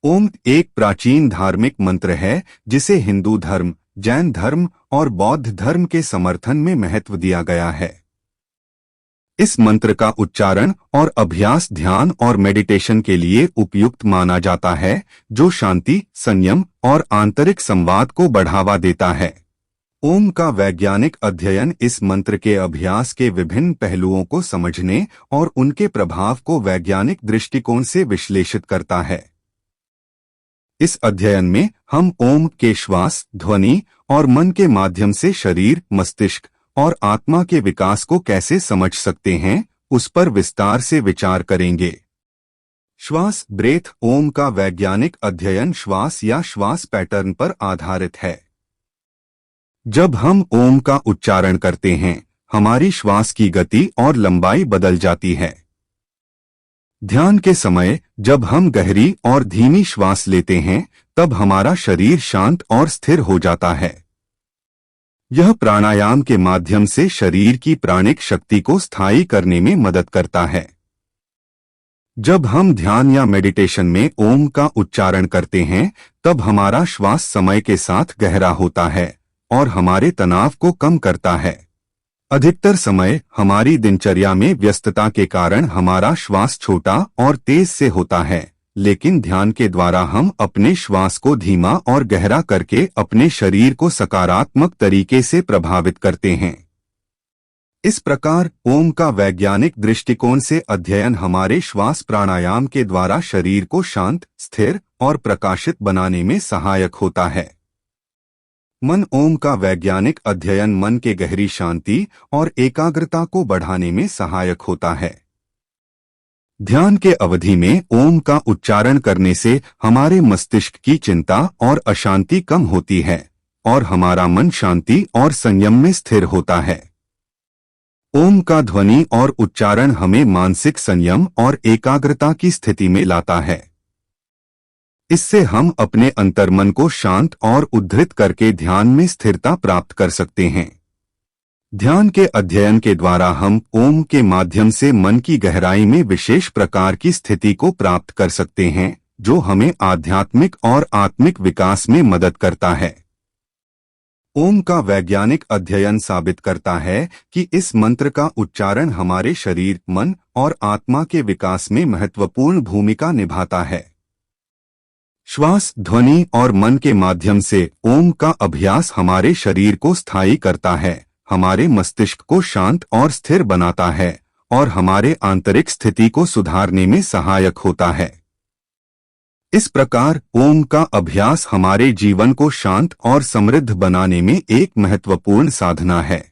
ओम एक प्राचीन धार्मिक मंत्र है जिसे हिंदू धर्म, जैन धर्म और बौद्ध धर्म के समर्थन में महत्व दिया गया है। इस मंत्र का उच्चारण और अभ्यास ध्यान और मेडिटेशन के लिए उपयुक्त माना जाता है, जो शांति, संयम और आंतरिक संवाद को बढ़ावा देता है। ओम का वैज्ञानिक अध्ययन इस मंत्र के अभ्यास के विभिन्न पहलुओं को समझने और उनके प्रभाव को वैज्ञानिक दृष्टिकोण से विश्लेषित करता है। इस अध्ययन में हम ओम के श्वास, ध्वनि और मन के माध्यम से शरीर, मस्तिष्क और आत्मा के विकास को कैसे समझ सकते हैं, उस पर विस्तार से विचार करेंगे। श्वास ब्रेथ ओम का वैज्ञानिक अध्ययन श्वास या श्वास पैटर्न पर आधारित है। जब हम ओम का उच्चारण करते हैं, हमारी श्वास की गति और लंबाई बदल जाती है। ध्यान के समय जब हम गहरी और धीमी श्वास लेते हैं, तब हमारा शरीर शांत और स्थिर हो जाता है। यह प्राणायाम के माध्यम से शरीर की प्राणिक शक्ति को स्थायी करने में मदद करता है। जब हम ध्यान या मेडिटेशन में ओम का उच्चारण करते हैं, तब हमारा श्वास समय के साथ गहरा होता है और हमारे तनाव को कम करता है। अधिकतर समय हमारी दिनचर्या में व्यस्तता के कारण हमारा श्वास छोटा और तेज से होता है, लेकिन ध्यान के द्वारा हम अपने श्वास को धीमा और गहरा करके अपने शरीर को सकारात्मक तरीके से प्रभावित करते हैं। इस प्रकार ओम का वैज्ञानिक दृष्टिकोण से अध्ययन हमारे श्वास प्राणायाम के द्वारा शरीर को शांत, स्थिर और प्रकाशित बनाने में सहायक होता है। मन ओम का वैज्ञानिक अध्ययन मन के गहरी शांति और एकाग्रता को बढ़ाने में सहायक होता है। ध्यान के अवधि में ओम का उच्चारण करने से हमारे मस्तिष्क की चिंता और अशांति कम होती है और हमारा मन शांति और संयम में स्थिर होता है। ओम का ध्वनि और उच्चारण हमें मानसिक संयम और एकाग्रता की स्थिति में लाता है। इससे हम अपने अंतर्मन को शांत और उद्धृत करके ध्यान में स्थिरता प्राप्त कर सकते हैं। ध्यान के अध्ययन के द्वारा हम ओम के माध्यम से मन की गहराई में विशेष प्रकार की स्थिति को प्राप्त कर सकते हैं, जो हमें आध्यात्मिक और आत्मिक विकास में मदद करता है। ओम का वैज्ञानिक अध्ययन साबित करता है कि इस मंत्र का उच्चारण हमारे शरीर, मन और आत्मा के विकास में महत्वपूर्ण भूमिका निभाता है। श्वास, ध्वनि और मन के माध्यम से ओम का अभ्यास हमारे शरीर को स्थायी करता है, हमारे मस्तिष्क को शांत और स्थिर बनाता है और हमारे आंतरिक स्थिति को सुधारने में सहायक होता है। इस प्रकार ओम का अभ्यास हमारे जीवन को शांत और समृद्ध बनाने में एक महत्वपूर्ण साधना है।